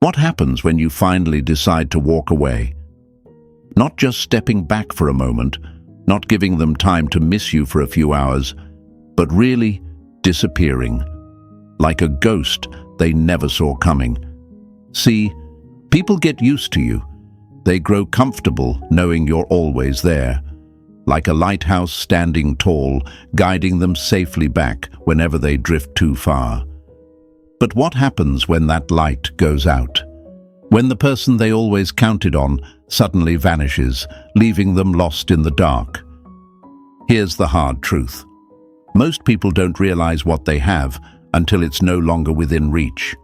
What happens when you finally decide to walk away? Not just stepping back for a moment, not giving them time to miss you for a few hours, but really disappearing, like a ghost they never saw coming. See, people get used to you. They grow comfortable knowing you're always there, like a lighthouse standing tall, guiding them safely back whenever they drift too far. But what happens when that light goes out? When the person they always counted on suddenly vanishes, leaving them lost in the dark? Here's the hard truth. Most people don't realize what they have until it's no longer within reach.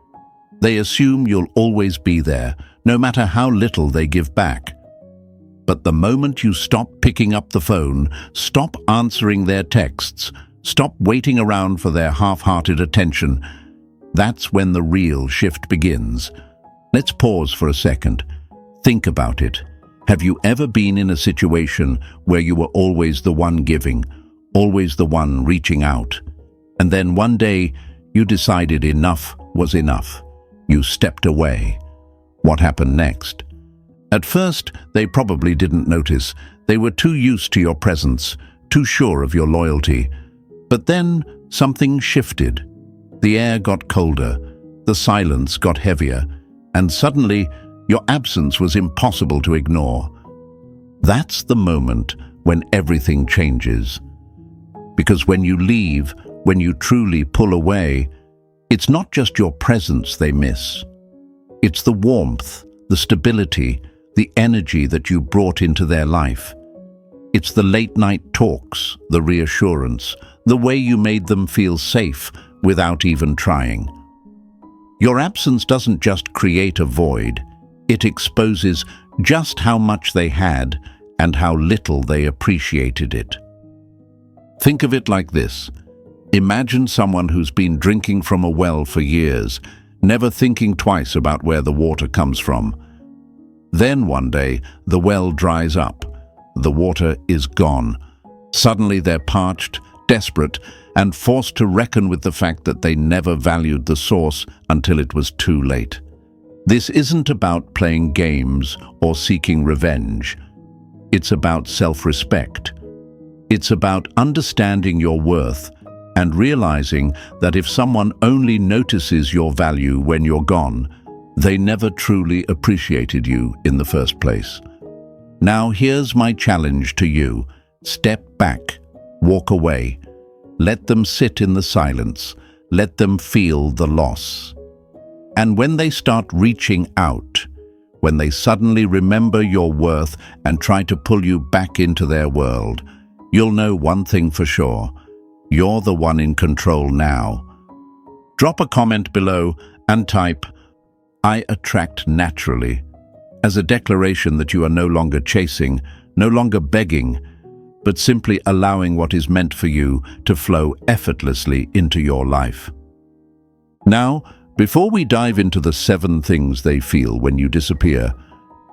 They assume you'll always be there, no matter how little they give back. But the moment you stop picking up the phone, stop answering their texts, stop waiting around for their half-hearted attention, that's when the real shift begins. Let's pause for a second. Think about it. Have you ever been in a situation where you were always the one giving, always the one reaching out, and then one day you decided enough was enough? You stepped away. What happened next? At first, they probably didn't notice. They were too used to your presence, too sure of your loyalty. But then something shifted. The air got colder, the silence got heavier, and suddenly your absence was impossible to ignore. That's the moment when everything changes. Because when you leave, when you truly pull away, it's not just your presence they miss. It's the warmth, the stability, the energy that you brought into their life. It's the late-night talks, the reassurance, the way you made them feel safe without even trying. Your absence doesn't just create a void, it exposes just how much they had and how little they appreciated it. Think of it like this. Imagine someone who's been drinking from a well for years, never thinking twice about where the water comes from. Then one day, the well dries up. The water is gone. Suddenly they're parched, desperate, and forced to reckon with the fact that they never valued the source until it was too late. This isn't about playing games or seeking revenge. It's about self-respect. It's about understanding your worth and realizing that if someone only notices your value when you're gone, they never truly appreciated you in the first place. Now here's my challenge to you. Step back, walk away. Let them sit in the silence. Let them feel the loss. And when they start reaching out, when they suddenly remember your worth and try to pull you back into their world, you'll know one thing for sure. You're the one in control now. Drop a comment below and type, "I attract naturally," as a declaration that you are no longer chasing, no longer begging, but simply allowing what is meant for you to flow effortlessly into your life. Now, before we dive into the 7 things they feel when you disappear,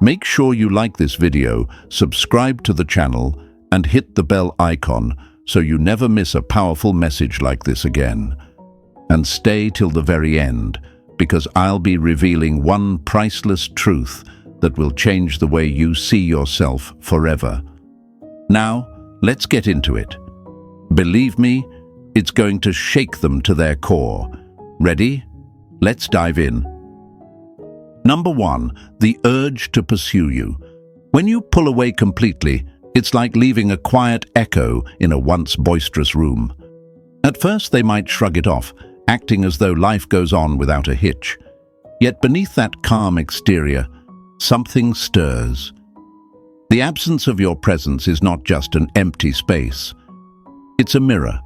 make sure you like this video, subscribe to the channel, and hit the bell icon so you never miss a powerful message like this again. And stay till the very end, because I'll be revealing one priceless truth that will change the way you see yourself forever. Now, let's get into it. Believe me, it's going to shake them to their core. Ready? Let's dive in. Number 1, the urge to pursue you. When you pull away completely, it's like leaving a quiet echo in a once boisterous room. At first, they might shrug it off, acting as though life goes on without a hitch. Yet beneath that calm exterior, something stirs. The absence of your presence is not just an empty space. It's a mirror,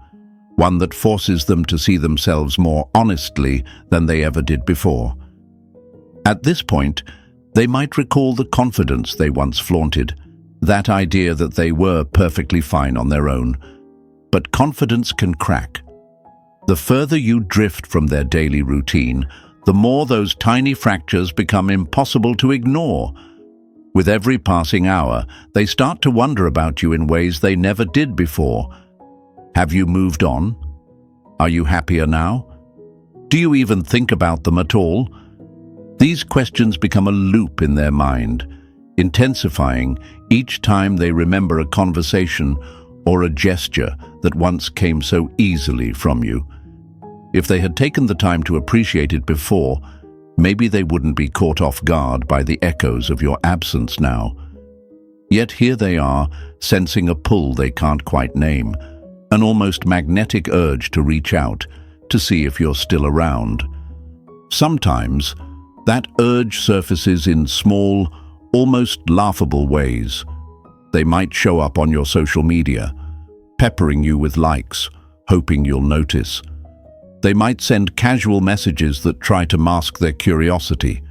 one that forces them to see themselves more honestly than they ever did before. At this point, they might recall the confidence they once flaunted, that idea that they were perfectly fine on their own. But confidence can crack. The further you drift from their daily routine, the more those tiny fractures become impossible to ignore. With every passing hour, they start to wonder about you in ways they never did before. Have you moved on? Are you happier now? Do you even think about them at all? These questions become a loop in their mind, intensifying each time they remember a conversation or a gesture that once came so easily from you. If they had taken the time to appreciate it before, maybe they wouldn't be caught off guard by the echoes of your absence now. Yet here they are, sensing a pull they can't quite name, an almost magnetic urge to reach out, to see if you're still around. Sometimes, that urge surfaces in small, almost laughable ways. They might show up on your social media, peppering you with likes, hoping you'll notice. They might send casual messages that try to mask their curiosity,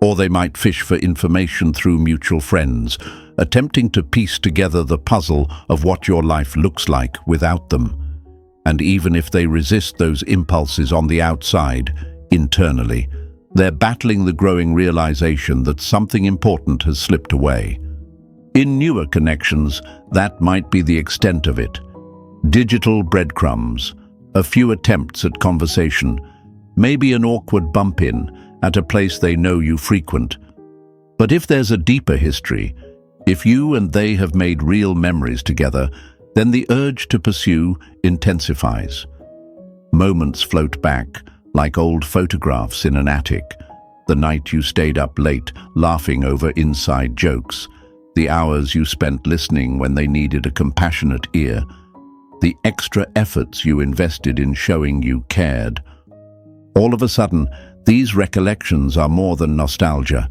or they might fish for information through mutual friends, attempting to piece together the puzzle of what your life looks like without them. And even if they resist those impulses on the outside, internally, they're battling the growing realization that something important has slipped away. In newer connections, that might be the extent of it. Digital breadcrumbs, a few attempts at conversation, maybe an awkward bump-in at a place they know you frequent. But if there's a deeper history, if you and they have made real memories together, then the urge to pursue intensifies. Moments float back, like old photographs in an attic. The night you stayed up late, laughing over inside jokes. The hours you spent listening when they needed a compassionate ear. The extra efforts you invested in showing you cared. All of a sudden, these recollections are more than nostalgia.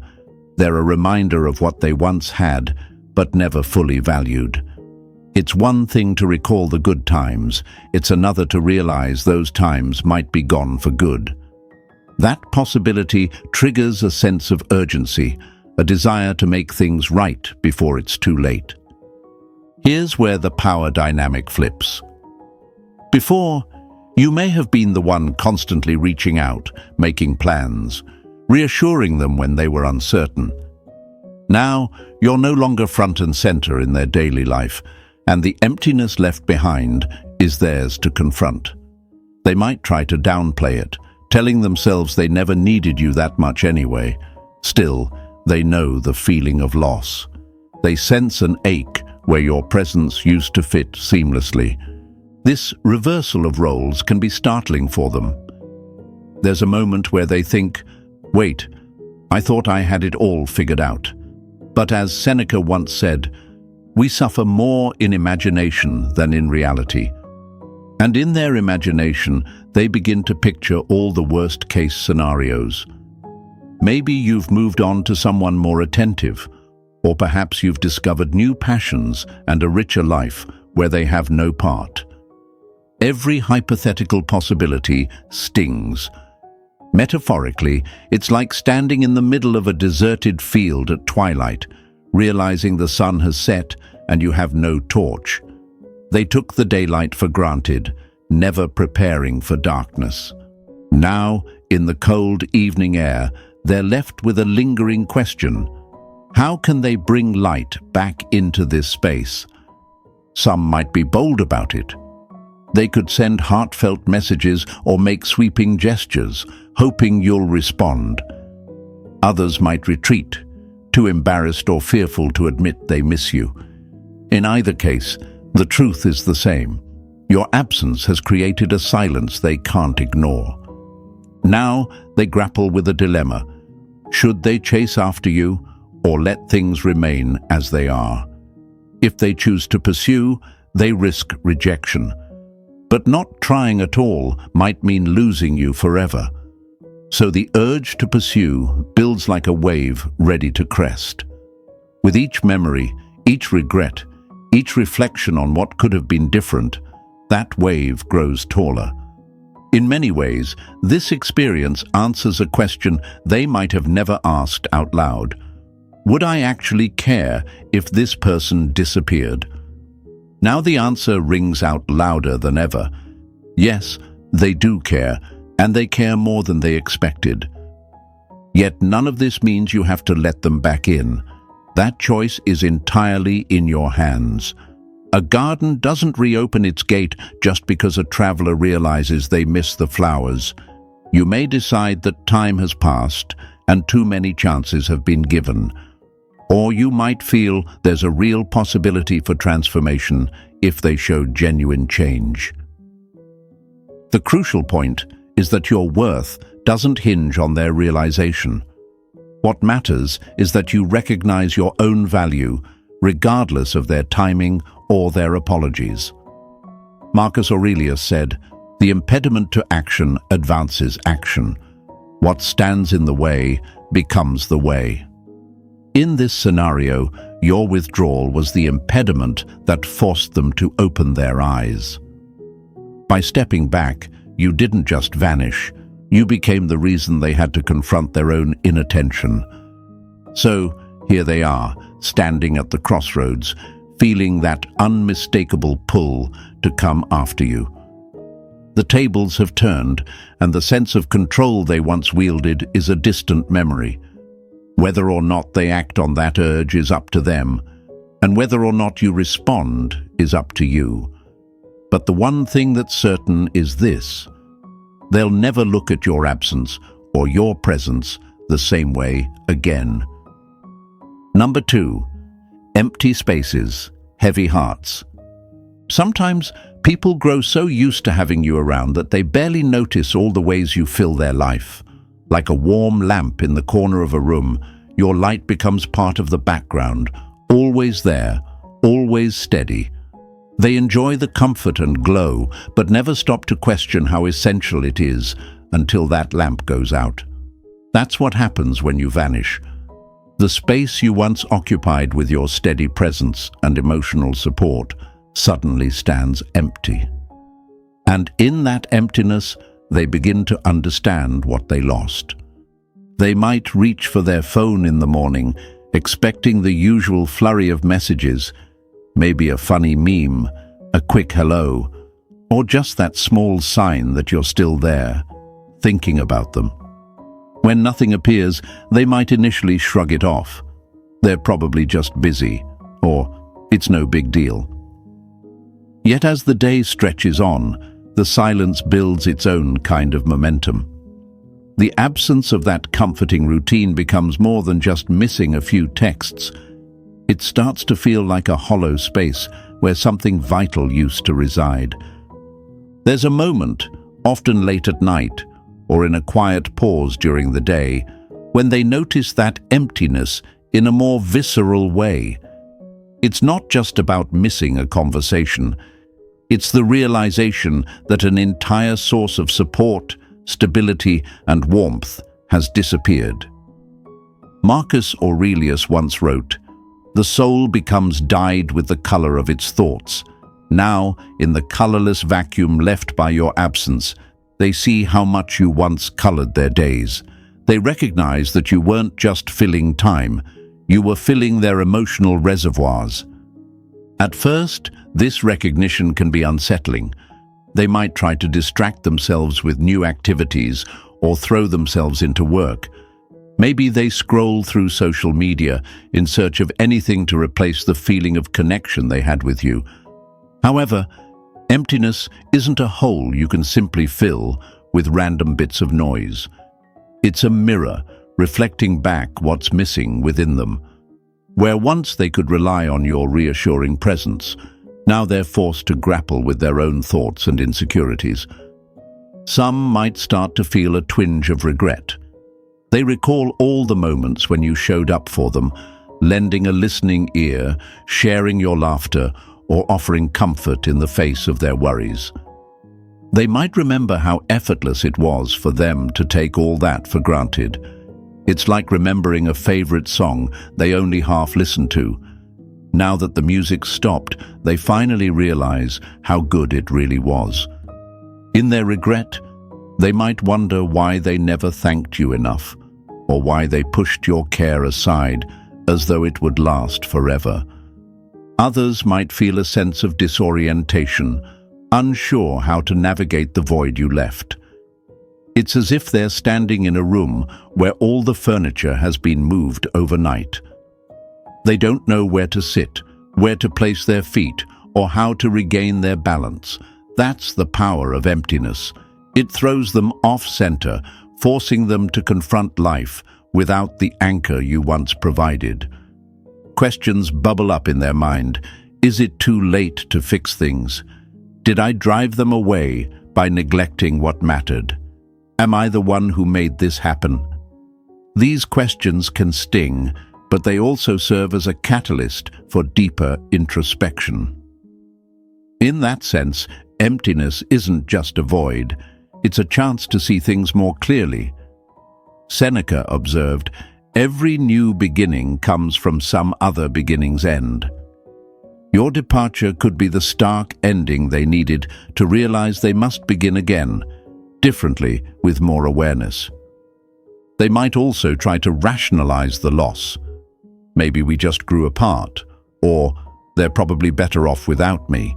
They're a reminder of what they once had, but never fully valued. It's one thing to recall the good times, it's another to realize those times might be gone for good. That possibility triggers a sense of urgency, a desire to make things right before it's too late. Here's where the power dynamic flips. Before, you may have been the one constantly reaching out, making plans, reassuring them when they were uncertain. Now, you're no longer front and center in their daily life, and the emptiness left behind is theirs to confront. They might try to downplay it, telling themselves they never needed you that much anyway. Still, they know the feeling of loss. They sense an ache where your presence used to fit seamlessly. This reversal of roles can be startling for them. There's a moment where they think, wait, I thought I had it all figured out. But as Seneca once said, we suffer more in imagination than in reality. And in their imagination, they begin to picture all the worst-case scenarios. Maybe you've moved on to someone more attentive, or perhaps you've discovered new passions and a richer life where they have no part. Every hypothetical possibility stings. Metaphorically, it's like standing in the middle of a deserted field at twilight, realizing the sun has set and you have no torch. They took the daylight for granted, never preparing for darkness. Now, in the cold evening air, they're left with a lingering question. How can they bring light back into this space? Some might be bold about it. They could send heartfelt messages or make sweeping gestures, hoping you'll respond. Others might retreat, too embarrassed or fearful to admit they miss you. In either case, the truth is the same. Your absence has created a silence they can't ignore. Now they grapple with a dilemma. Should they chase after you or let things remain as they are? If they choose to pursue, they risk rejection. But not trying at all might mean losing you forever. So the urge to pursue builds like a wave ready to crest. With each memory, each regret, each reflection on what could have been different, that wave grows taller. In many ways, this experience answers a question they might have never asked out loud. Would I actually care if this person disappeared? Now the answer rings out louder than ever. Yes, they do care, and they care more than they expected. Yet none of this means you have to let them back in. That choice is entirely in your hands. A garden doesn't reopen its gate just because a traveler realizes they miss the flowers. You may decide that time has passed, and too many chances have been given. Or you might feel there's a real possibility for transformation if they show genuine change. The crucial point is that your worth doesn't hinge on their realization. What matters is that you recognize your own value, regardless of their timing or their apologies. Marcus Aurelius said, "The impediment to action advances action. What stands in the way becomes the way." In this scenario, your withdrawal was the impediment that forced them to open their eyes. By stepping back, you didn't just vanish, you became the reason they had to confront their own inattention. So, here they are, standing at the crossroads, feeling that unmistakable pull to come after you. The tables have turned, and the sense of control they once wielded is a distant memory. Whether or not they act on that urge is up to them, and whether or not you respond is up to you. But the one thing that's certain is this: they'll never look at your absence or your presence the same way again. Number 2, empty spaces, heavy hearts. Sometimes people grow so used to having you around that they barely notice all the ways you fill their life. Like a warm lamp in the corner of a room, your light becomes part of the background, always there, always steady. They enjoy the comfort and glow, but never stop to question how essential it is until that lamp goes out. That's what happens when you vanish. The space you once occupied with your steady presence and emotional support suddenly stands empty. And in that emptiness, they begin to understand what they lost. They might reach for their phone in the morning, expecting the usual flurry of messages, maybe a funny meme, a quick hello, or just that small sign that you're still there, thinking about them. When nothing appears, they might initially shrug it off. They're probably just busy, or it's no big deal. Yet as the day stretches on, the silence builds its own kind of momentum. The absence of that comforting routine becomes more than just missing a few texts. It starts to feel like a hollow space where something vital used to reside. There's a moment, often late at night, or in a quiet pause during the day, when they notice that emptiness in a more visceral way. It's not just about missing a conversation. It's the realization that an entire source of support, stability, and warmth has disappeared. Marcus Aurelius once wrote, "The soul becomes dyed with the color of its thoughts. Now, in the colorless vacuum left by your absence, they see how much you once colored their days. They recognize that you weren't just filling time, you were filling their emotional reservoirs." At first, this recognition can be unsettling. They might try to distract themselves with new activities or throw themselves into work. Maybe they scroll through social media in search of anything to replace the feeling of connection they had with you. However, emptiness isn't a hole you can simply fill with random bits of noise. It's a mirror reflecting back what's missing within them. Where once they could rely on your reassuring presence, now they're forced to grapple with their own thoughts and insecurities. Some might start to feel a twinge of regret. They recall all the moments when you showed up for them, lending a listening ear, sharing your laughter, or offering comfort in the face of their worries. They might remember how effortless it was for them to take all that for granted. It's like remembering a favorite song they only half listened to. Now that the music stopped, they finally realize how good it really was. In their regret, they might wonder why they never thanked you enough, or why they pushed your care aside as though it would last forever. Others might feel a sense of disorientation, unsure how to navigate the void you left. It's as if they're standing in a room where all the furniture has been moved overnight. They don't know where to sit, where to place their feet, or how to regain their balance. That's the power of emptiness. It throws them off-center, forcing them to confront life without the anchor you once provided. Questions bubble up in their mind. Is it too late to fix things? Did I drive them away by neglecting what mattered? Am I the one who made this happen? These questions can sting, but they also serve as a catalyst for deeper introspection. In that sense, emptiness isn't just a void, it's a chance to see things more clearly. Seneca observed, "Every new beginning comes from some other beginning's end." Your departure could be the stark ending they needed to realize they must begin again, differently, with more awareness. They might also try to rationalize the loss. Maybe we just grew apart, or they're probably better off without me.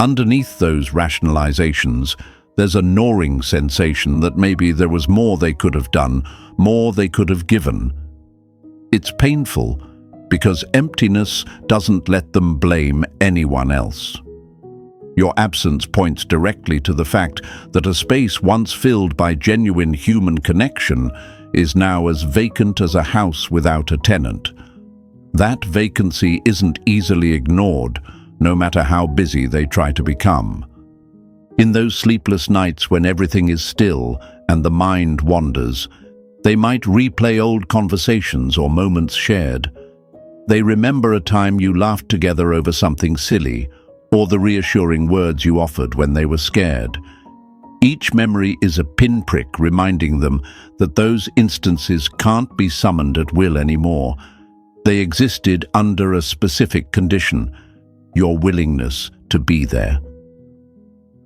Underneath those rationalizations, there's a gnawing sensation that maybe there was more they could have done, more they could have given. It's painful because emptiness doesn't let them blame anyone else. Your absence points directly to the fact that a space once filled by genuine human connection is now as vacant as a house without a tenant. That vacancy isn't easily ignored, no matter how busy they try to become. In those sleepless nights when everything is still and the mind wanders, they might replay old conversations or moments shared. They remember a time you laughed together over something silly, or the reassuring words you offered when they were scared. Each memory is a pinprick reminding them that those instances can't be summoned at will anymore. They existed under a specific condition, your willingness to be there.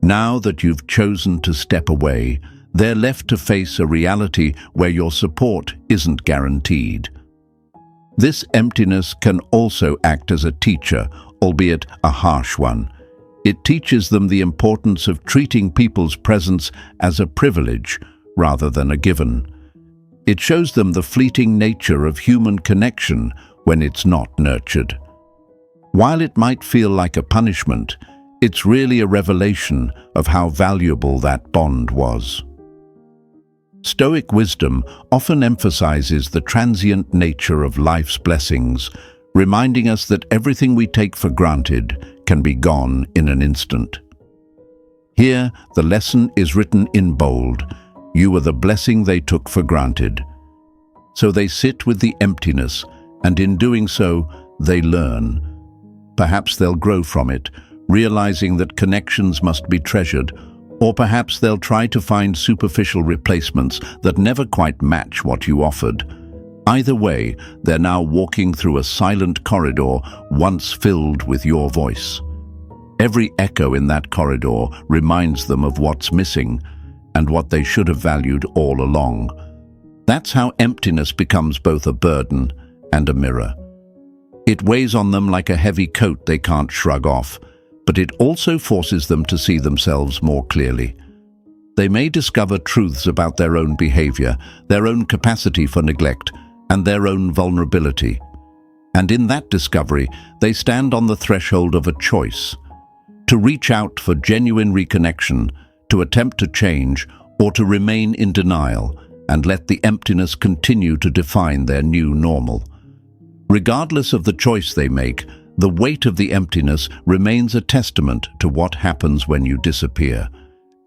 Now that you've chosen to step away, they're left to face a reality where your support isn't guaranteed. This emptiness can also act as a teacher, albeit a harsh one. It teaches them the importance of treating people's presence as a privilege rather than a given. It shows them the fleeting nature of human connection when it's not nurtured. While it might feel like a punishment, it's really a revelation of how valuable that bond was. Stoic wisdom often emphasizes the transient nature of life's blessings, reminding us that everything we take for granted can be gone in an instant. Here, the lesson is written in bold: you are the blessing they took for granted. So they sit with the emptiness, and in doing so, they learn. Perhaps they'll grow from it, realizing that connections must be treasured, or perhaps they'll try to find superficial replacements that never quite match what you offered. Either way, they're now walking through a silent corridor once filled with your voice. Every echo in that corridor reminds them of what's missing and what they should have valued all along. That's how emptiness becomes both a burden and a mirror. It weighs on them like a heavy coat they can't shrug off, but it also forces them to see themselves more clearly. They may discover truths about their own behavior, their own capacity for neglect, and their own vulnerability. And in that discovery, they stand on the threshold of a choice: to reach out for genuine reconnection, to attempt to change, or to remain in denial and let the emptiness continue to define their new normal. Regardless of the choice they make, the weight of the emptiness remains a testament to what happens when you disappear,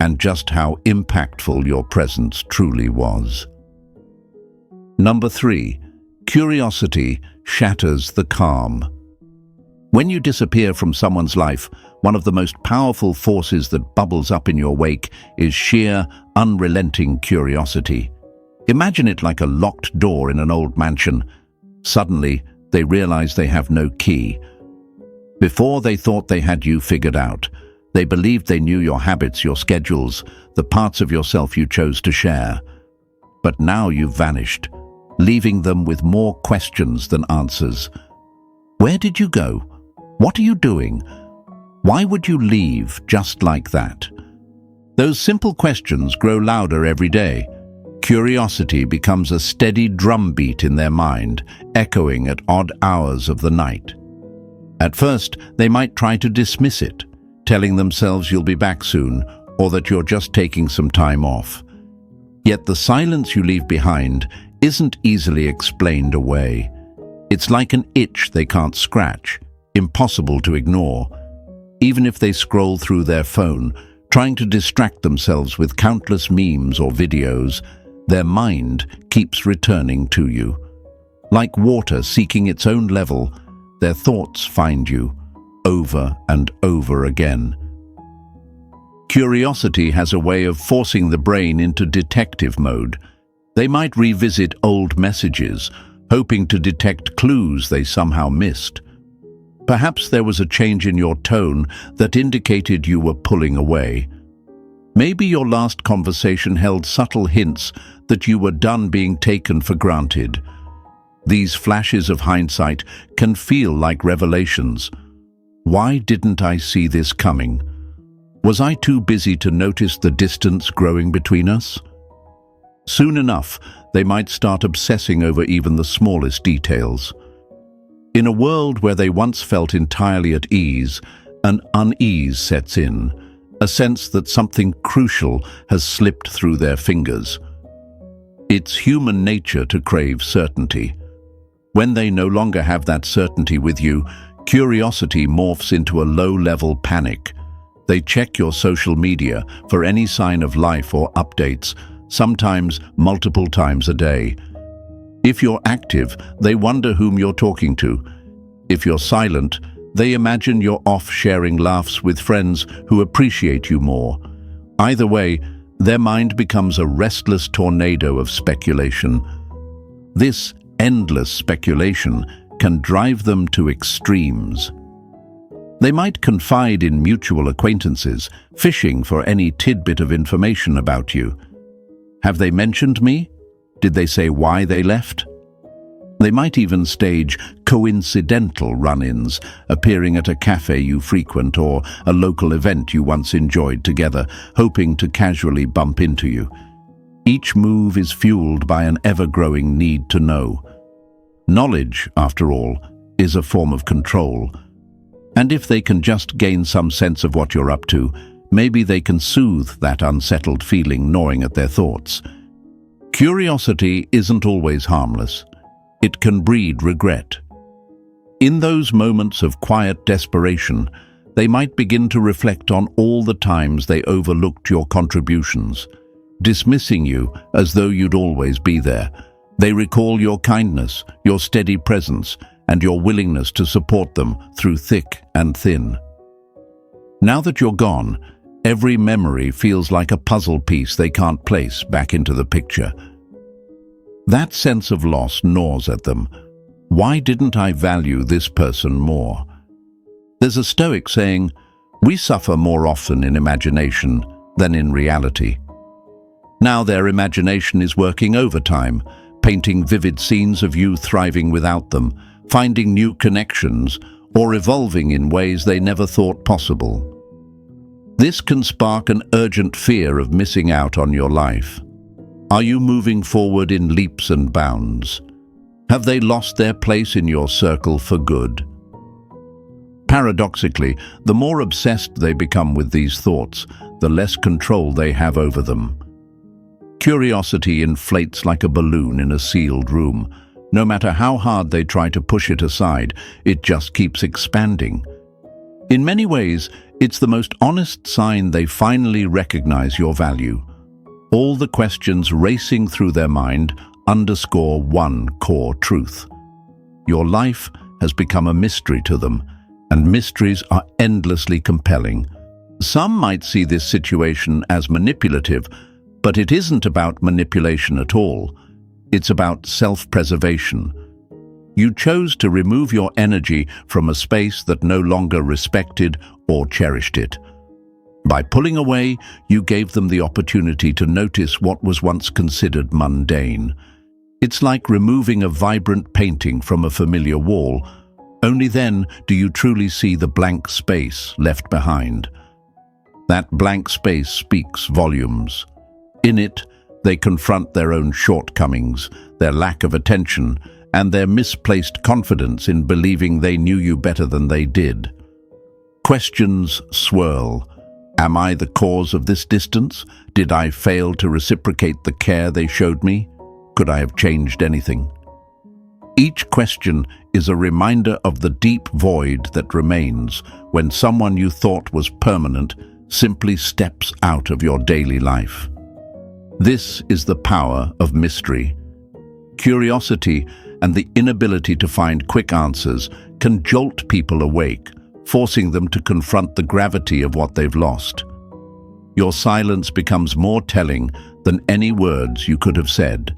and just how impactful your presence truly was. Number 3, curiosity shatters the calm. When you disappear from someone's life, one of the most powerful forces that bubbles up in your wake is sheer, unrelenting curiosity. Imagine it like a locked door in an old mansion. Suddenly, they realize they have no key. Before, they thought they had you figured out. They believed they knew your habits, your schedules, the parts of yourself you chose to share. But now you've vanished, leaving them with more questions than answers. Where did you go? What are you doing? Why would you leave just like that? Those simple questions grow louder every day. Curiosity becomes a steady drumbeat in their mind, echoing at odd hours of the night. At first, they might try to dismiss it, telling themselves you'll be back soon, or that you're just taking some time off. Yet the silence you leave behind isn't easily explained away. It's like an itch they can't scratch, impossible to ignore. Even if they scroll through their phone, trying to distract themselves with countless memes or videos, their mind keeps returning to you. Like water seeking its own level, their thoughts find you, over and over again. Curiosity has a way of forcing the brain into detective mode. They might revisit old messages, hoping to detect clues they somehow missed. Perhaps there was a change in your tone that indicated you were pulling away. Maybe your last conversation held subtle hints that you were done being taken for granted. These flashes of hindsight can feel like revelations. Why didn't I see this coming? Was I too busy to notice the distance growing between us? Soon enough, they might start obsessing over even the smallest details. In a world where they once felt entirely at ease, an unease sets in, a sense that something crucial has slipped through their fingers. It's human nature to crave certainty. When they no longer have that certainty with you, curiosity morphs into a low-level panic. They check your social media for any sign of life or updates, sometimes multiple times a day. If you're active, they wonder whom you're talking to. If you're silent, they imagine you're off sharing laughs with friends who appreciate you more. Either way, their mind becomes a restless tornado of speculation. This endless speculation can drive them to extremes. They might confide in mutual acquaintances, fishing for any tidbit of information about you. Have they mentioned me? Did they say why they left? They might even stage coincidental run-ins, appearing at a cafe you frequent or a local event you once enjoyed together, hoping to casually bump into you. Each move is fueled by an ever-growing need to know. Knowledge, after all, is a form of control. And if they can just gain some sense of what you're up to, maybe they can soothe that unsettled feeling gnawing at their thoughts. Curiosity isn't always harmless. It can breed regret. In those moments of quiet desperation, they might begin to reflect on all the times they overlooked your contributions, dismissing you as though you'd always be there. They recall your kindness, your steady presence, and your willingness to support them through thick and thin. Now that you're gone, every memory feels like a puzzle piece they can't place back into the picture. That sense of loss gnaws at them. Why didn't I value this person more? There's a Stoic saying, "We suffer more often in imagination than in reality." Now their imagination is working overtime, painting vivid scenes of you thriving without them, finding new connections, or evolving in ways they never thought possible. This can spark an urgent fear of missing out on your life. Are you moving forward in leaps and bounds? Have they lost their place in your circle for good? Paradoxically, the more obsessed they become with these thoughts, the less control they have over them. Curiosity inflates like a balloon in a sealed room. No matter how hard they try to push it aside, it just keeps expanding. In many ways, it's the most honest sign they finally recognize your value. All the questions racing through their mind underscore one core truth. Your life has become a mystery to them, and mysteries are endlessly compelling. Some might see this situation as manipulative, but it isn't about manipulation at all. It's about self-preservation. You chose to remove your energy from a space that no longer respected or cherished it. By pulling away, you gave them the opportunity to notice what was once considered mundane. It's like removing a vibrant painting from a familiar wall. Only then do you truly see the blank space left behind. That blank space speaks volumes. In it, they confront their own shortcomings, their lack of attention, and their misplaced confidence in believing they knew you better than they did. Questions swirl. Am I the cause of this distance? Did I fail to reciprocate the care they showed me? could I have changed anything? Each question is a reminder of the deep void that remains when someone you thought was permanent simply steps out of your daily life. This is the power of mystery. Curiosity and the inability to find quick answers can jolt people awake, forcing them to confront the gravity of what they've lost. Your silence becomes more telling than any words you could have said.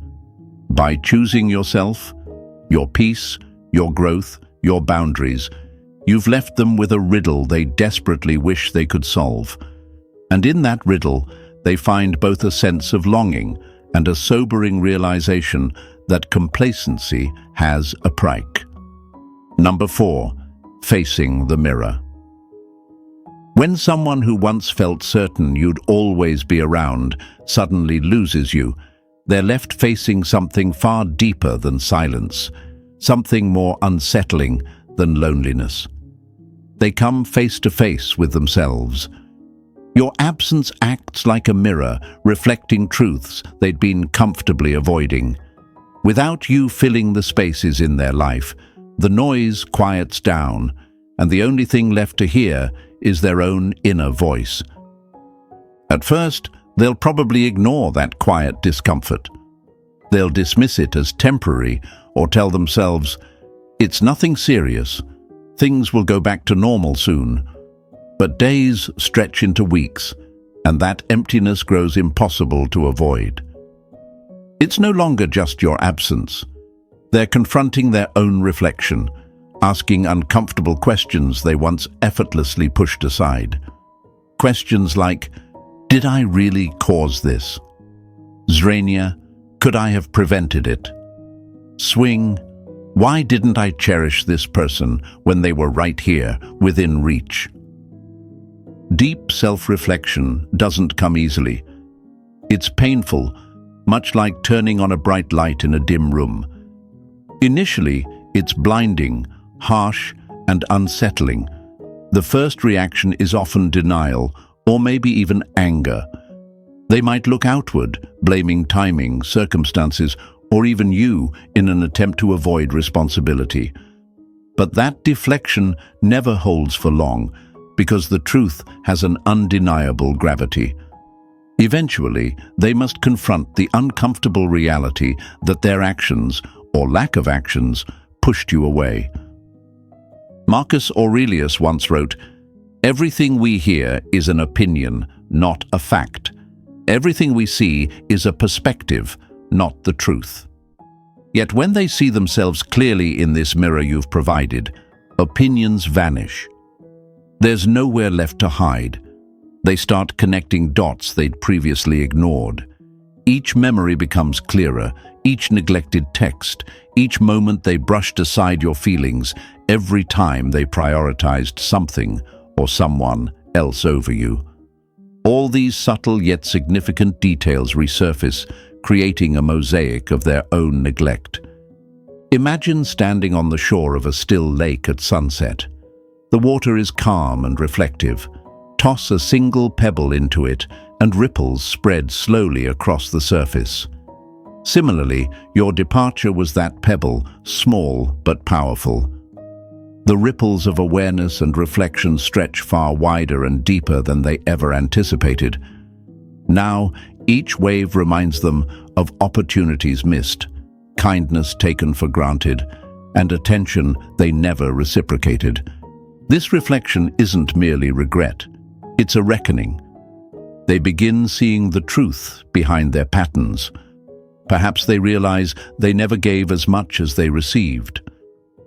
By choosing yourself, your peace, your growth, your boundaries, you've left them with a riddle they desperately wish they could solve. And in that riddle, they find both a sense of longing and a sobering realization that complacency has a price. Number 4, facing the mirror. When someone who once felt certain you'd always be around suddenly loses you, they're left facing something far deeper than silence, something more unsettling than loneliness. They come face to face with themselves. Your absence acts like a mirror, reflecting truths they'd been comfortably avoiding. Without you filling the spaces in their life, the noise quiets down, and the only thing left to hear is their own inner voice. At first, they'll probably ignore that quiet discomfort. They'll dismiss it as temporary or tell themselves, "It's nothing serious. Things will go back to normal soon." But days stretch into weeks, and that emptiness grows impossible to avoid. It's no longer just your absence. They're confronting their own reflection, asking uncomfortable questions they once effortlessly pushed aside. Questions like, did I really cause this? Zrania, could I have prevented it? Swing, why didn't I cherish this person when they were right here, within reach? Deep self-reflection doesn't come easily. It's painful, much like turning on a bright light in a dim room. Initially, it's blinding, harsh, and unsettling. The first reaction is often denial, or maybe even anger. They might look outward, blaming timing, circumstances, or even you in an attempt to avoid responsibility. But that deflection never holds for long, because the truth has an undeniable gravity. Eventually, they must confront the uncomfortable reality that their actions, or lack of actions, pushed you away. Marcus Aurelius once wrote, "Everything we hear is an opinion, not a fact. Everything we see is a perspective, not the truth." Yet when they see themselves clearly in this mirror you've provided, opinions vanish. There's nowhere left to hide. They start connecting dots they'd previously ignored. Each memory becomes clearer, each neglected text, each moment they brushed aside your feelings, every time they prioritized something or someone else over you. All these subtle yet significant details resurface, creating a mosaic of their own neglect. Imagine standing on the shore of a still lake at sunset. The water is calm and reflective. Toss a single pebble into it, and ripples spread slowly across the surface. Similarly, your departure was that pebble, small but powerful. The ripples of awareness and reflection stretch far wider and deeper than they ever anticipated. Now, each wave reminds them of opportunities missed, kindness taken for granted, and attention they never reciprocated. This reflection isn't merely regret, it's a reckoning. They begin seeing the truth behind their patterns. Perhaps they realize they never gave as much as they received.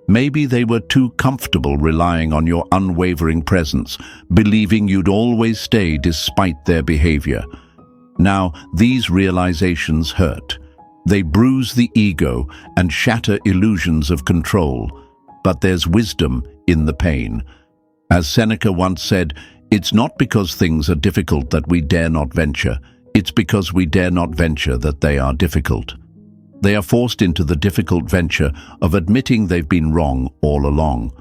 Maybe they were too comfortable relying on your unwavering presence, believing you'd always stay despite their behavior. Now, these realizations hurt. They bruise the ego and shatter illusions of control. But there's wisdom in the pain. As Seneca once said, "It's not because things are difficult that we dare not venture. It's because we dare not venture that they are difficult." They are forced into the difficult venture of admitting they've been wrong all along.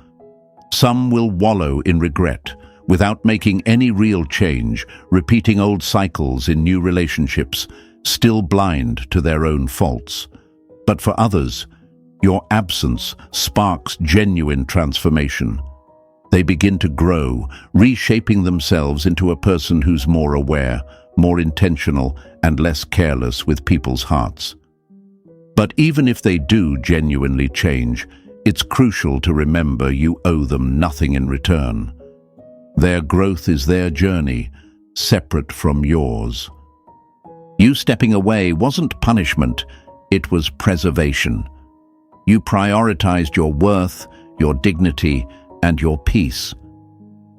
Some will wallow in regret, without making any real change, repeating old cycles in new relationships, still blind to their own faults. But for others, your absence sparks genuine transformation. They begin to grow, reshaping themselves into a person who's more aware, more intentional, and less careless with people's hearts. But even if they do genuinely change, it's crucial to remember you owe them nothing in return. Their growth is their journey, separate from yours. You stepping away wasn't punishment, it was preservation. You prioritized your worth, your dignity, and your peace.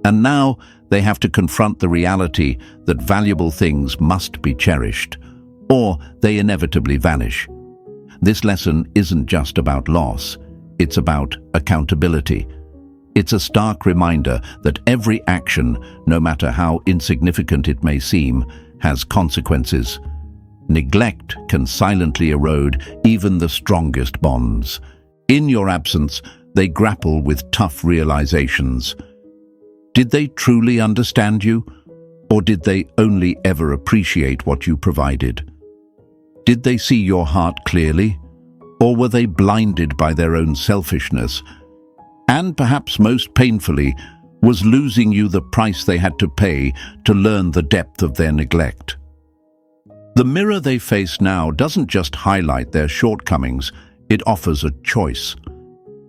And now they have to confront the reality that valuable things must be cherished, or they inevitably vanish. This lesson isn't just about loss, it's about accountability. It's a stark reminder that every action, no matter how insignificant it may seem, has consequences. Neglect can silently erode even the strongest bonds. In your absence, they grapple with tough realizations. Did they truly understand you, or did they only ever appreciate what you provided? Did they see your heart clearly, or were they blinded by their own selfishness? And perhaps most painfully, was losing you the price they had to pay to learn the depth of their neglect? The mirror they face now doesn't just highlight their shortcomings, it offers a choice.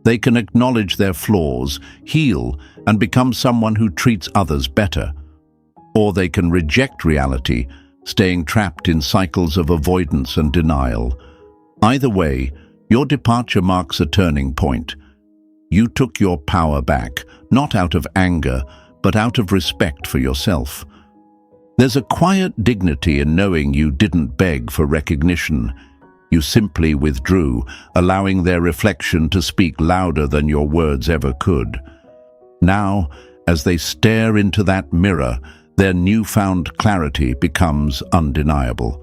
They can acknowledge their flaws, heal, and become someone who treats others better. Or they can reject reality, staying trapped in cycles of avoidance and denial. Either way, your departure marks a turning point. You took your power back, not out of anger, but out of respect for yourself. There's a quiet dignity in knowing you didn't beg for recognition. You simply withdrew, allowing their reflection to speak louder than your words ever could. Now, as they stare into that mirror, their newfound clarity becomes undeniable.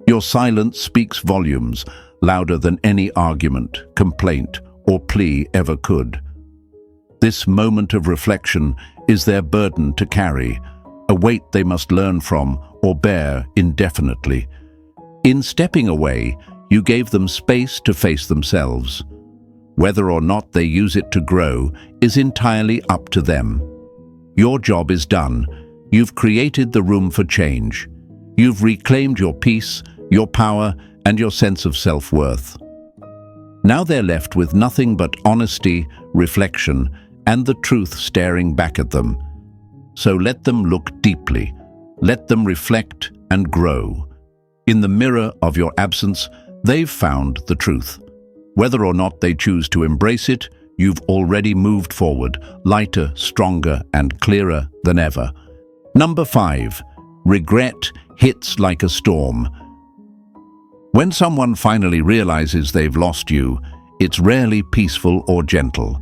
Your silence speaks volumes, louder than any argument, complaint, or plea ever could. This moment of reflection is their burden to carry, a weight they must learn from or bear indefinitely. In stepping away, you gave them space to face themselves. Whether or not they use it to grow is entirely up to them. Your job is done. You've created the room for change. You've reclaimed your peace, your power, and your sense of self-worth. Now they're left with nothing but honesty, reflection, and the truth staring back at them. So let them look deeply. Let them reflect and grow. In the mirror of your absence, they've found the truth. Whether or not they choose to embrace it, you've already moved forward, lighter, stronger, and clearer than ever. Number 5. Regret hits like a storm. When someone finally realizes they've lost you, it's rarely peaceful or gentle.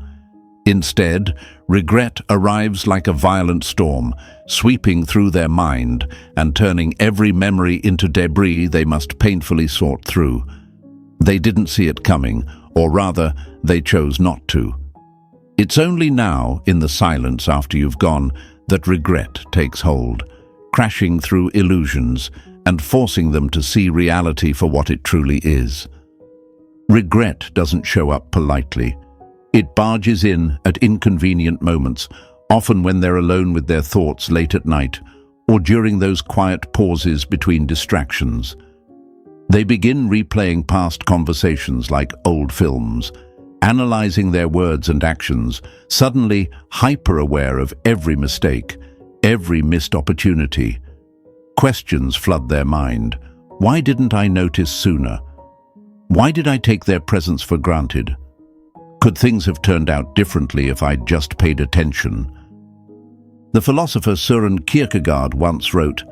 Instead, regret arrives like a violent storm, sweeping through their mind and turning every memory into debris they must painfully sort through. They didn't see it coming, or rather, they chose not to. It's only now, in the silence after you've gone, that regret takes hold, crashing through illusions and forcing them to see reality for what it truly is. Regret doesn't show up politely. It barges in at inconvenient moments, often when they're alone with their thoughts late at night or during those quiet pauses between distractions. They begin replaying past conversations like old films, analyzing their words and actions, suddenly hyper-aware of every mistake, every missed opportunity. Questions flood their mind. Why didn't I notice sooner? Why did I take their presence for granted? Could things have turned out differently if I'd just paid attention? The philosopher Søren Kierkegaard once wrote,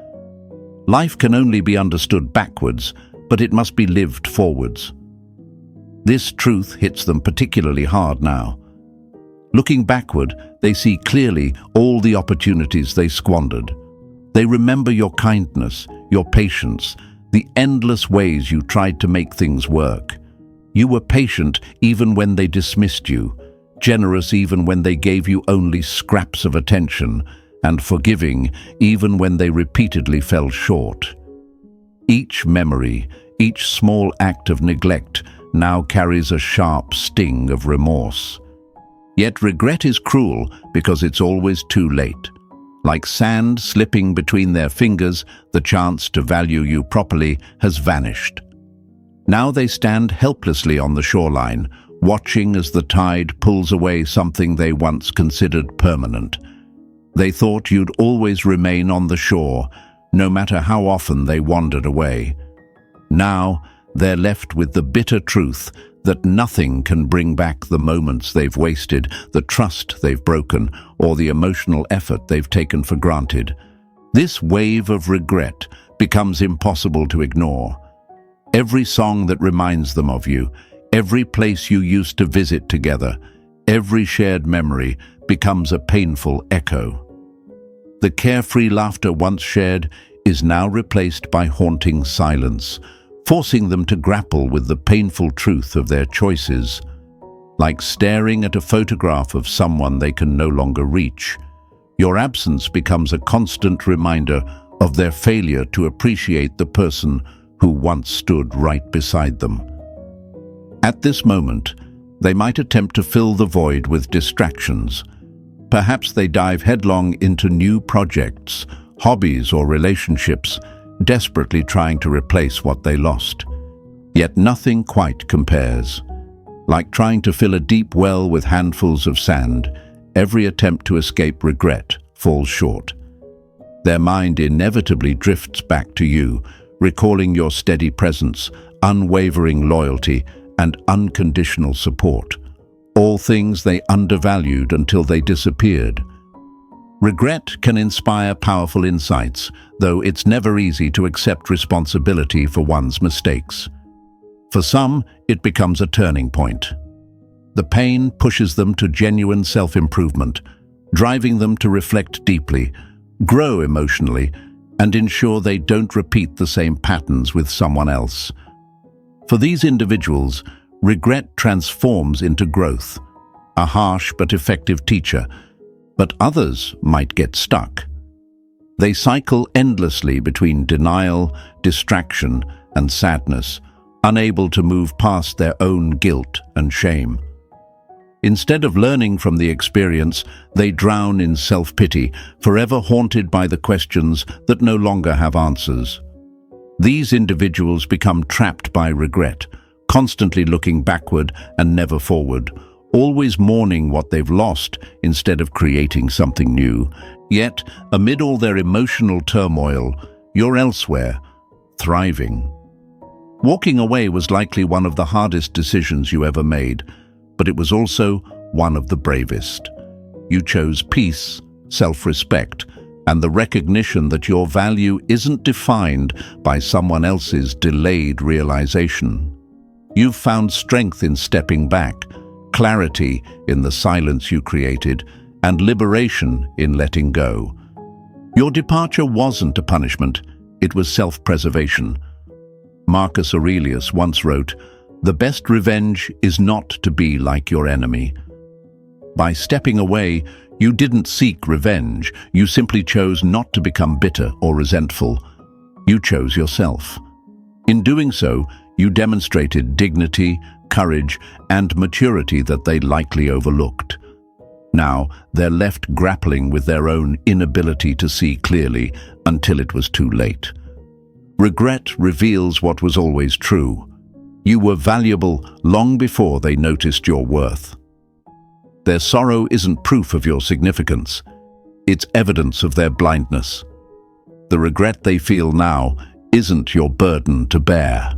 "Life can only be understood backwards, but it must be lived forwards." This truth hits them particularly hard now. Looking backward, they see clearly all the opportunities they squandered. They remember your kindness, your patience, the endless ways you tried to make things work. You were patient even when they dismissed you, generous even when they gave you only scraps of attention, and forgiving even when they repeatedly fell short. Each memory, each small act of neglect now carries a sharp sting of remorse. Yet regret is cruel because it's always too late. Like sand slipping between their fingers, the chance to value you properly has vanished. Now they stand helplessly on the shoreline, watching as the tide pulls away something they once considered permanent. They thought you'd always remain on the shore, no matter how often they wandered away. Now they're left with the bitter truth that nothing can bring back the moments they've wasted, the trust they've broken, or the emotional effort they've taken for granted. This wave of regret becomes impossible to ignore. Every song that reminds them of you, every place you used to visit together, every shared memory becomes a painful echo. The carefree laughter once shared is now replaced by haunting silence, forcing them to grapple with the painful truth of their choices. Like staring at a photograph of someone they can no longer reach, your absence becomes a constant reminder of their failure to appreciate the person who once stood right beside them. At this moment, they might attempt to fill the void with distractions. Perhaps they dive headlong into new projects, hobbies, or relationships, desperately trying to replace what they lost. Yet nothing quite compares. Like trying to fill a deep well with handfuls of sand, every attempt to escape regret falls short. Their mind inevitably drifts back to you, recalling your steady presence, unwavering loyalty, and unconditional support, all things they undervalued until they disappeared. Regret can inspire powerful insights, though it's never easy to accept responsibility for one's mistakes. For some, it becomes a turning point. The pain pushes them to genuine self-improvement, driving them to reflect deeply, grow emotionally, and ensure they don't repeat the same patterns with someone else. For these individuals, regret transforms into growth, a harsh but effective teacher, but others might get stuck. They cycle endlessly between denial, distraction, and sadness, unable to move past their own guilt and shame. Instead of learning from the experience, they drown in self-pity, forever haunted by the questions that no longer have answers. These individuals become trapped by regret, constantly looking backward and never forward, always mourning what they've lost instead of creating something new. Yet, amid all their emotional turmoil, you're elsewhere, thriving. Walking away was likely one of the hardest decisions you ever made, but it was also one of the bravest. You chose peace, self-respect, and the recognition that your value isn't defined by someone else's delayed realization. You've found strength in stepping back, clarity in the silence you created, and liberation in letting go. Your departure wasn't a punishment, it was self-preservation. Marcus Aurelius once wrote, "The best revenge is not to be like your enemy." By stepping away, you didn't seek revenge, you simply chose not to become bitter or resentful. You chose yourself. In doing so, you demonstrated dignity, courage, and maturity that they likely overlooked. Now, they're left grappling with their own inability to see clearly until it was too late. Regret reveals what was always true. You were valuable long before they noticed your worth. Their sorrow isn't proof of your significance. It's evidence of their blindness. The regret they feel now isn't your burden to bear.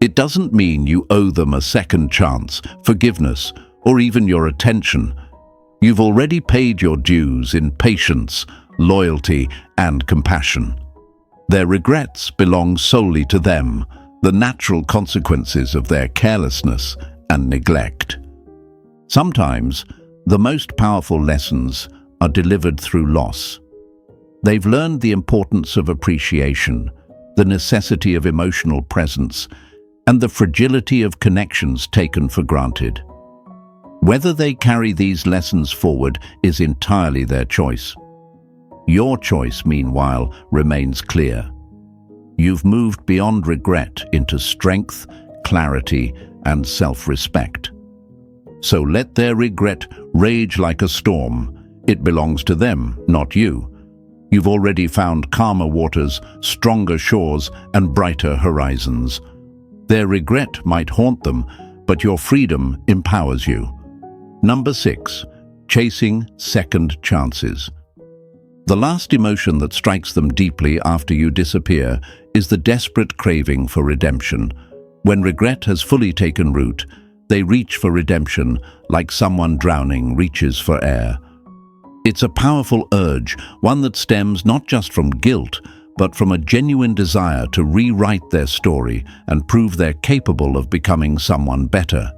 It doesn't mean you owe them a second chance, forgiveness, or even your attention. You've already paid your dues in patience, loyalty, and compassion. Their regrets belong solely to them, the natural consequences of their carelessness and neglect. Sometimes, the most powerful lessons are delivered through loss. They've learned the importance of appreciation, the necessity of emotional presence, and the fragility of connections taken for granted. Whether they carry these lessons forward is entirely their choice. Your choice, meanwhile, remains clear. You've moved beyond regret into strength, clarity, and self-respect. So let their regret rage like a storm. It belongs to them, not you. You've already found calmer waters, stronger shores, and brighter horizons. Their regret might haunt them, but your freedom empowers you. Number 6. Chasing second chances. The last emotion that strikes them deeply after you disappear is the desperate craving for redemption. When regret has fully taken root, they reach for redemption like someone drowning reaches for air. It's a powerful urge, one that stems not just from guilt, but from a genuine desire to rewrite their story and prove they're capable of becoming someone better.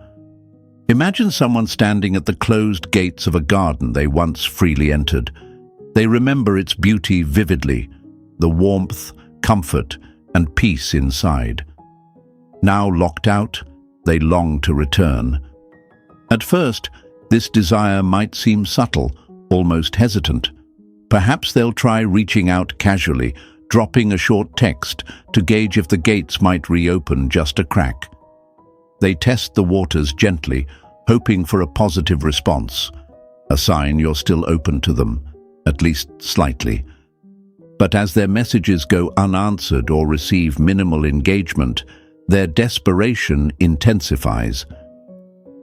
Imagine someone standing at the closed gates of a garden they once freely entered. They remember its beauty vividly, the warmth, comfort, and peace inside. Now locked out, they long to return. At first, this desire might seem subtle, almost hesitant. Perhaps they'll try reaching out casually, dropping a short text to gauge if the gates might reopen just a crack. They test the waters gently, hoping for a positive response, a sign you're still open to them, at least slightly. But as their messages go unanswered or receive minimal engagement, their desperation intensifies.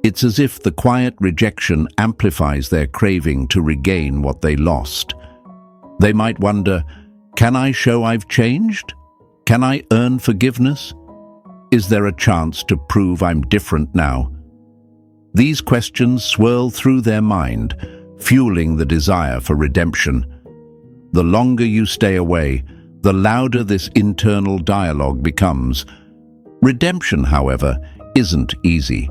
It's as if the quiet rejection amplifies their craving to regain what they lost. They might wonder, can I show I've changed? Can I earn forgiveness? Is there a chance to prove I'm different now? These questions swirl through their mind, fueling the desire for redemption. The longer you stay away, the louder this internal dialogue becomes. Redemption, however, isn't easy.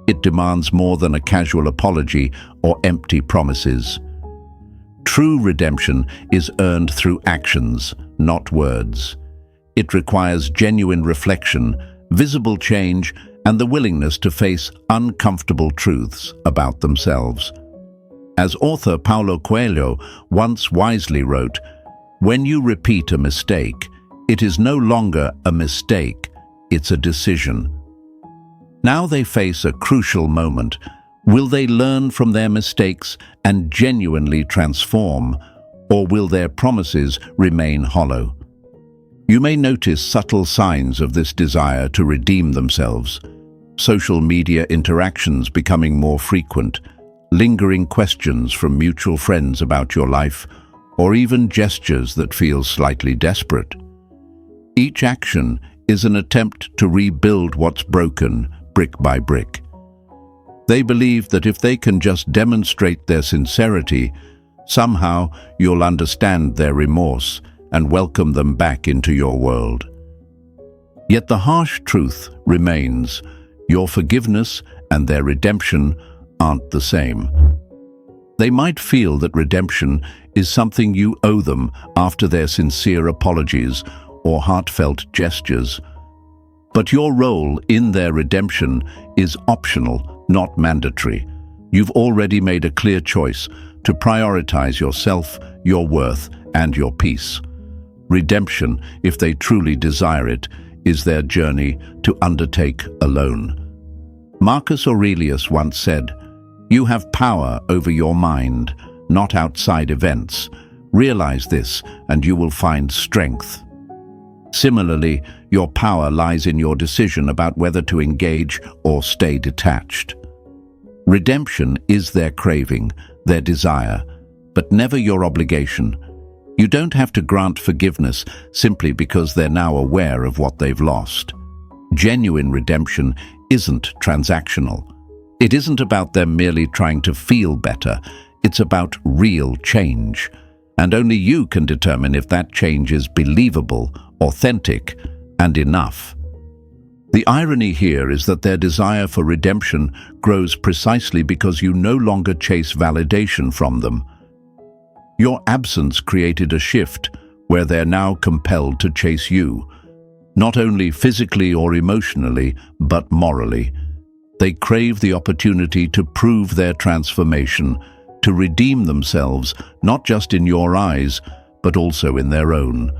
It demands more than a casual apology or empty promises. True redemption is earned through actions, not words. It requires genuine reflection, visible change, and the willingness to face uncomfortable truths about themselves. As author Paulo Coelho once wisely wrote, "When you repeat a mistake, it is no longer a mistake, it's a decision." Now they face a crucial moment. Will they learn from their mistakes and genuinely transform, or will their promises remain hollow? You may notice subtle signs of this desire to redeem themselves. Social media interactions becoming more frequent, lingering questions from mutual friends about your life, or even gestures that feel slightly desperate. Each action is an attempt to rebuild what's broken, brick by brick. They believe that if they can just demonstrate their sincerity, somehow you'll understand their remorse and welcome them back into your world. Yet the harsh truth remains: your forgiveness and their redemption aren't the same. They might feel that redemption is something you owe them after their sincere apologies or heartfelt gestures. But your role in their redemption is optional, not mandatory. You've already made a clear choice to prioritize yourself, your worth, and your peace. Redemption, if they truly desire it, is their journey to undertake alone. Marcus Aurelius once said, "You have power over your mind, not outside events. Realize this, and you will find strength." Similarly, your power lies in your decision about whether to engage or stay detached. Redemption is their craving, their desire, but never your obligation. You don't have to grant forgiveness simply because they're now aware of what they've lost. Genuine redemption isn't transactional. It isn't about them merely trying to feel better. It's about real change. And only you can determine if that change is believable, authentic, and enough. The irony here is that their desire for redemption grows precisely because you no longer chase validation from them. Your absence created a shift where they're now compelled to chase you, not only physically or emotionally, but morally. They crave the opportunity to prove their transformation, to redeem themselves, not just in your eyes, but also in their own.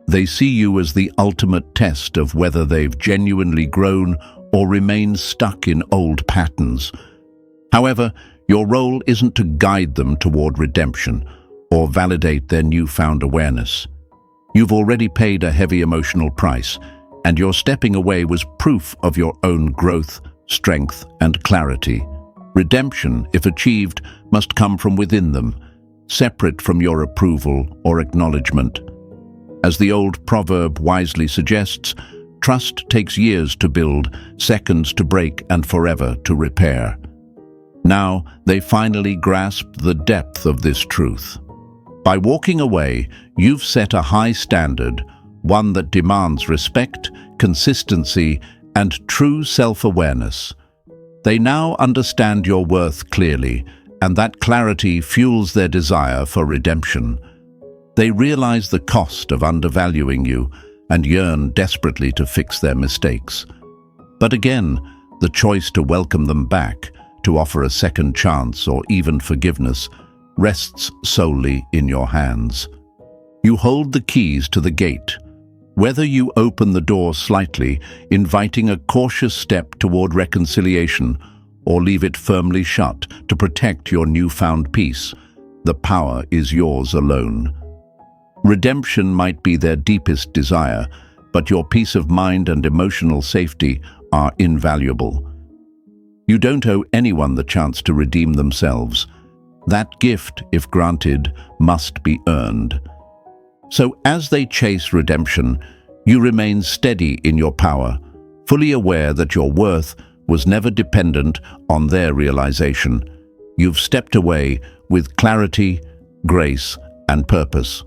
They see you as the ultimate test of whether they've genuinely grown or remain stuck in old patterns. However, your role isn't to guide them toward redemption or validate their newfound awareness. You've already paid a heavy emotional price, and your stepping away was proof of your own growth, strength, and clarity. Redemption, if achieved, must come from within them, separate from your approval or acknowledgement. As the old proverb wisely suggests, trust takes years to build, seconds to break, and forever to repair. Now, they finally grasped the depth of this truth. By walking away, you've set a high standard, one that demands respect, consistency, and true self-awareness. They now understand your worth clearly, and that clarity fuels their desire for redemption. They realize the cost of undervaluing you and yearn desperately to fix their mistakes. But again, the choice to welcome them back, to offer a second chance or even forgiveness, rests solely in your hands. You hold the keys to the gate. Whether you open the door slightly, inviting a cautious step toward reconciliation, or leave it firmly shut to protect your newfound peace, the power is yours alone. Redemption might be their deepest desire, but your peace of mind and emotional safety are invaluable. You don't owe anyone the chance to redeem themselves. That gift, if granted, must be earned. So as they chase redemption, you remain steady in your power, fully aware that your worth was never dependent on their realization. You've stepped away with clarity, grace, and purpose.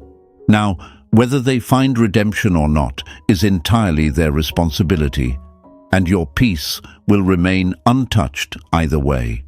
Now, whether they find redemption or not is entirely their responsibility, and your peace will remain untouched either way.